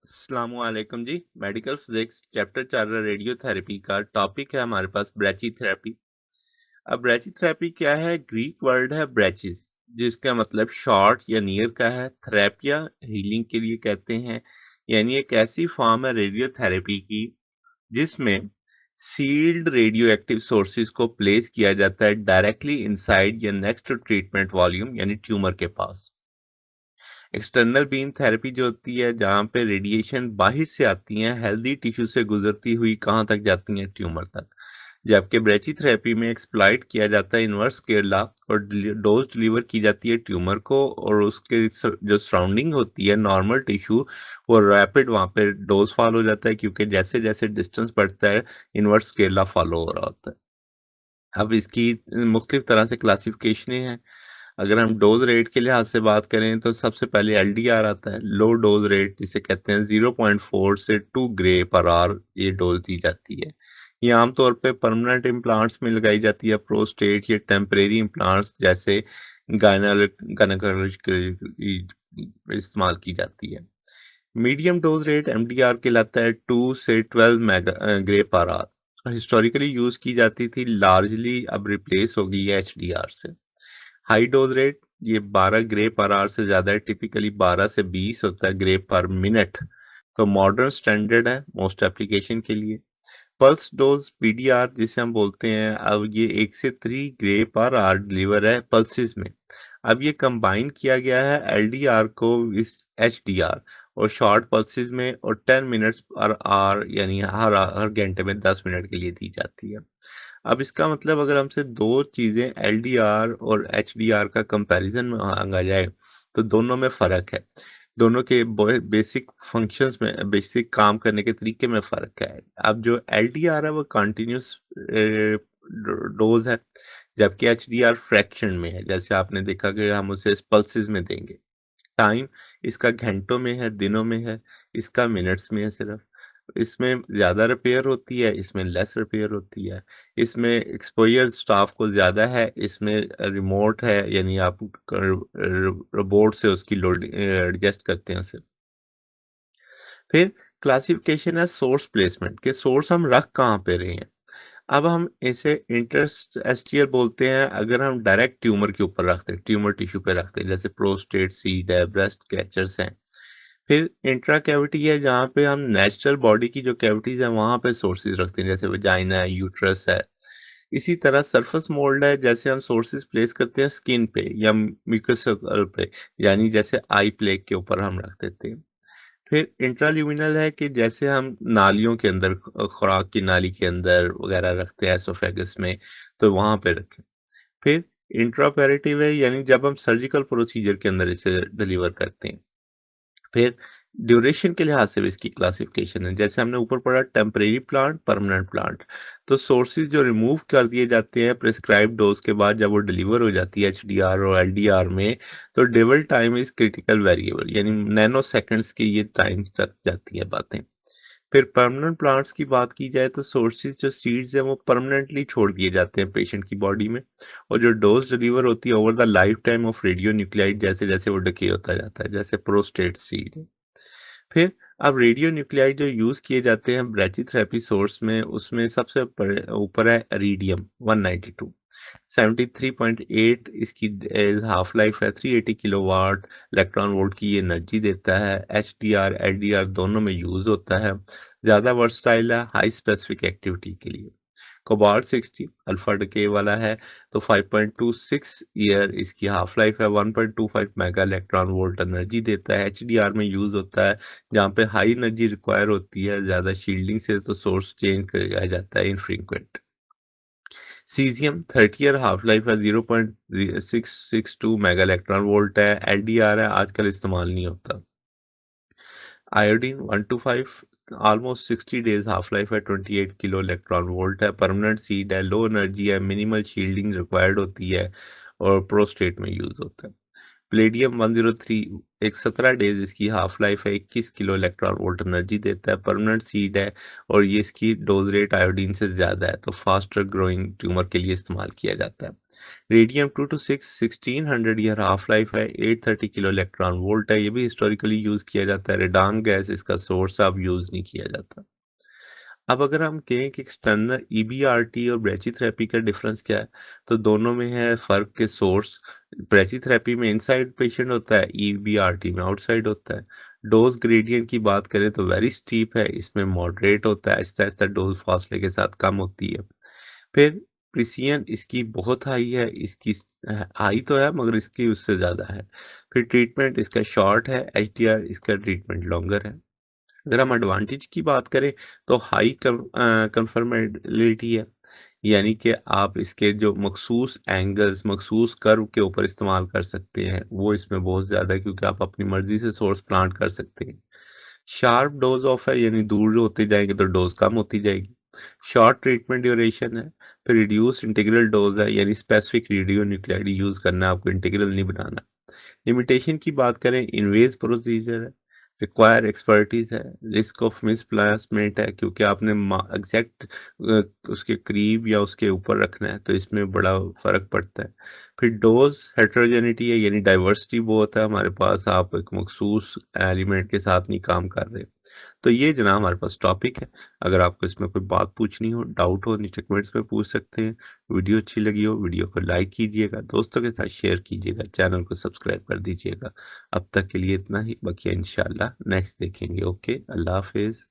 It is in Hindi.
अस्सलामुअलैकुम जी। मेडिकल फिजिक्स चैप्टर 4 रेडियोथेरेपी का टॉपिक है हमारे पास ब्रैचीथेरेपी। अब ब्रैचीथेरेपी क्या है? ग्रीक वर्ड है ब्रैचिस, जिसका मतलब शॉर्ट या नियर का है। थेरेपिया हीलिंग के लिए कहते हैं, यानी एक ऐसी फॉर्म है रेडियोथेरेपी की जिसमें सील्ड रेडियो एक्टिव सोर्सेज को प्लेस किया जाता है डायरेक्टली इनसाइड या नेक्स्ट टू ट्रीटमेंट वॉल्यूम यानी ट्यूमर के पास। एक्सटर्नल बीम थेरेपी जो होती है, जहाँ पे रेडिएशन बाहर से आती हैं, हेल्दी टिश्यू से गुजरती हुई कहाँ तक जाती हैं? ट्यूमर तक। जबकि ब्रेचिथेरेपी में एक्सप्लॉइट किया जाता है इन्वर्स केरला और डोज डिलीवर की जाती है ट्यूमर को, और उसके जो सराउंडिंग होती है नॉर्मल टिश्यू, वो रैपिड वहाँ पे डोज फॉल हो जाता है, क्योंकि जैसे जैसे डिस्टेंस बढ़ता है इन्वर्स केरला फॉलो हो रहा होता है। अब इसकी मुख्तलिफ तरह से क्लासिफिकेशनें हैं। अगर हम डोज रेट के लिहाज से बात करें तो सबसे पहले एलडीआर आता है, लो डोज रेट जिसे कहते हैं। 0.4 से 2 ग्रे पर आवर ये डोज दी जाती है। ये आमतौर पे परमानेंट इम्प्लांट्स में लगाई जाती है, प्रोस्टेट या टेम्परेरी इम्प्लांट्स जैसे गायनाकोलॉजिकल इस्तेमाल की जाती है। मीडियम डोज रेट एमडीआर कहलाता है, 2 से 12 grey per hour. Historically use की जाती थी, लार्जली अब रिप्लेस हो गई है एचडीआर से। हाई डोज रेट ये 12 ग्रे पर आवर से ज्यादा है, टिपिकली 12 से 20 होता है ग्रे पर मिनट। तो मॉडर्न स्टैंडर्ड है मोस्ट एप्लीकेशन के लिए। पल्स डोज पीडीआर जिसे हम बोलते हैं, अब ये 1 से 3 ग्रे पर आवर डिलीवर है पल्सेस में। अब ये कंबाइन किया गया है एलडीआर को इस एचडीआर, और शॉर्ट पल्सेस में, और 10 मिनट्स पर आवर यानी हर हर घंटे में 10 मिनट के लिए दी जाती है। अब इसका मतलब अगर हमसे दो चीजें एलडीआर और एचडीआर का कंपैरिजन मांगा जाए, तो दोनों में फर्क है। दोनों के बेसिक फंक्शंस में, बेसिक काम करने के तरीके में फर्क है। अब जो एलडीआर है वो कंटिन्यूस डोज है, जबकि एचडीआर फ्रैक्शन में है। जैसे आपने देखा कि हम उसे पल्सेस में देंगे। टाइम इसका घंटों में है, दिनों में है, इसका मिनट्स में है सिर्फ। इसमें ज़्यादा रिपेयर होती है, इसमें लेस रिपेयर होती है। इसमें एक्सपोज़र स्टाफ को ज़्यादा है, इसमें रिमोट है, यानी आप रोबोट से उसकी लोड एडजस्ट करते हैं उसे। फिर क्लासिफिकेशन है सोर्स प्लेसमेंट, के सोर्स हम रख कहाँ पे रहे हैं। अब हम इसे इंटरस्टिशियल बोलते हैं अगर हम डायरेक्ट ट्यूमर के ऊपर रखते हैं, ट्यूमर टिश्यू पे रखते हैं, जैसे प्रोस्टेट, सीड है, ब्रेस्ट कैचर्स हैं। फिर इंट्रा कैविटी है, जहाँ पे हम नेचुरल बॉडी की जो कैविटीज है वहां पे सोर्सेज रखते हैं, जैसे वजाइना है, यूट्रस है। इसी तरह सरफेस मोल्ड है, जैसे हम सोर्सेज प्लेस करते हैं स्किन पे या म्यूकस पे, यानी जैसे आई प्लेग के ऊपर हम रख देते हैं। फिर इंट्राल्यूमिनल है कि जैसे हम नालियों के अंदर, खुराक की नाली के अंदर वगैरह रखते हैं एसोफेगस में, तो वहां पे रखें। फिर इंट्रापेरेटिव है, यानी जब हम सर्जिकल प्रोसीजर के अंदर इसे डिलीवर करते हैं। फिर ड्यूरेशन के लिहाज से भी इसकी क्लासिफिकेशन है, जैसे हमने ऊपर पढ़ा टेम्परेरी प्लांट, परमानेंट प्लांट। तो सोर्सेज जो रिमूव कर दिए जाते हैं प्रिस्क्राइब डोज के बाद, जब वो डिलीवर हो जाती है एचडीआर और एलडीआर में, तो devil time is critical variable, यानी नैनो सेकंड्स की ये टाइम तक जाती है बातें। फिर परमानेंट प्लांट्स की बात की जाए तो सोर्सेज जो सीड्स हैं वो परमानेंटली छोड़ दिए जाते हैं पेशेंट की बॉडी में, और जो डोज डिलीवर होती है over the life time of radio nuclide, जैसे जैसे वो डिके होता जाता है, जैसे प्रोस्टेट सीड। फिर अब रेडियो न्यूक्लाइड जो यूज किए जाते हैं ब्रैचिथेरेपी सोर्स में, उसमें सबसे ऊपर है इरिडियम 192। 73.8 इसकी हाफ लाइफ है, 380 किलोवाट इलेक्ट्रॉन वोल्ट की ये एनर्जी देता है। एचडीआर एलडीआर दोनों में यूज होता है, ज्यादा वर्सटाइल है हाई स्पेसिफिक एक्टिविटी के लिए। कोबाल्ट 60 अल्फा डिके वाला है, तो 5.26 ईयर इसकी हाफ लाइफ है, 1.25 मेगा इलेक्ट्रॉन वोल्ट एनर्जी देता है। एचडीआर में यूज होता है जहाँ पे हाई एनर्जी रिक्वायर होती है ज्यादा शील्डिंग से, तो सोर्स चेंज किया जाता है infrequent. Caesium 30 year half life है, 0.662 मेगा इलेक्ट्रॉन वोल्ट है। एलडीआर है, आजकल इस्तेमाल नहीं होता। Iodine 125 almost 60 days half life है, 28 किलो इलेक्ट्रॉन वोल्ट है, परमानेंट सीड है, लो एनर्जी है, मिनिमल शील्डिंग रिक्वायर्ड होती है, और प्रोस्टेट में यूज होता है। प्लेडियम 103 एक 17 डेज इसकी हाफ लाइफ है, 21 किलो इलेक्ट्रॉन वोल्ट एनर्जी देता है, परमानेंट सीड है और ये इसकी डोज रेट आयोडीन से ज़्यादा है, तो फास्टर ग्रोइंग ट्यूमर के लिए इस्तेमाल किया जाता है। Radium 2 two 6 1600 year half life है, 830 किलो इलेक्ट्रॉन वोल्ट है, ये भी हिस्टोरिकली यूज़ किया जाता है। रेडान गैस इसका सोर्स अब यूज़ नहीं किया जाता। अब अगर हम कहें कि एक्सटर्नल ईबीआरटी और ब्रैचिथेरेपी का डिफरेंस क्या है, तो दोनों में है फ़र्क के सोर्स। ब्रैचिथेरेपी में इनसाइड पेशेंट होता है, ईबीआरटी में आउटसाइड होता है। डोज़ ग्रेडिएंट की बात करें तो वेरी स्टीप है, इसमें मॉडरेट होता है, आहिस्ता-आहिस्ता डोज़ फासले के साथ कम होती है। फिर प्रिसिजन इसकी बहुत हाई है, इसकी हाई तो है मगर इसकी उससे ज़्यादा है। फिर ट्रीटमेंट इसका शॉर्ट है, एचडीआर इसका ट्रीटमेंट लॉन्गर है। अगर हम एडवांटेज की बात करें तो हाई कंफर्मेबिलिटी है, यानी कि आप इसके जो मखसूस एंगल्स मखसूस कर्व के ऊपर इस्तेमाल कर सकते हैं वो इसमें बहुत ज़्यादा है, क्योंकि आप अपनी मर्जी से सोर्स प्लांट कर सकते हैं। शार्प डोज ऑफ है, यानी दूर होते जाएंगे तो डोज कम होती जाएगी। शॉर्ट ट्रीटमेंट ड्यूरेशन है। फिर रिड्यूस इंटीग्रल डोज है, यानी स्पेसिफिक रेडियो न्यूक्लाइड यूज करना है, आपको इंटीग्रल नहीं बनाना। लिमिटेशन की बात करें, इन्वेज प्रोसीजर है, रिक्वायर एक्सपर्टीज है, रिस्क ऑफ मिसप्लेसमेंट है, क्योंकि आपने एग्जैक्ट उसके करीब या उसके ऊपर रखना है तो इसमें बड़ा फर्क पड़ता है। फिर डोज हेट्रोजेनिटी है, यानी डाइवर्सिटी बहुत है हमारे पास, आप एक मखसूस एलिमेंट के साथ नहीं काम कर रहे। तो ये जनाब हमारे पास टॉपिक है। अगर आपको इसमें कोई बात पूछनी हो, डाउट हो, नीचे कमेंट्स में पूछ सकते हैं। वीडियो अच्छी लगी हो, वीडियो को लाइक कीजिएगा, दोस्तों के साथ शेयर कीजिएगा, चैनल को सब्सक्राइब कर दीजिएगा। अब तक के लिए इतना ही, बाकी इंशाल्लाह नेक्स्ट देखेंगे। ओके, अल्लाह हाफिज़।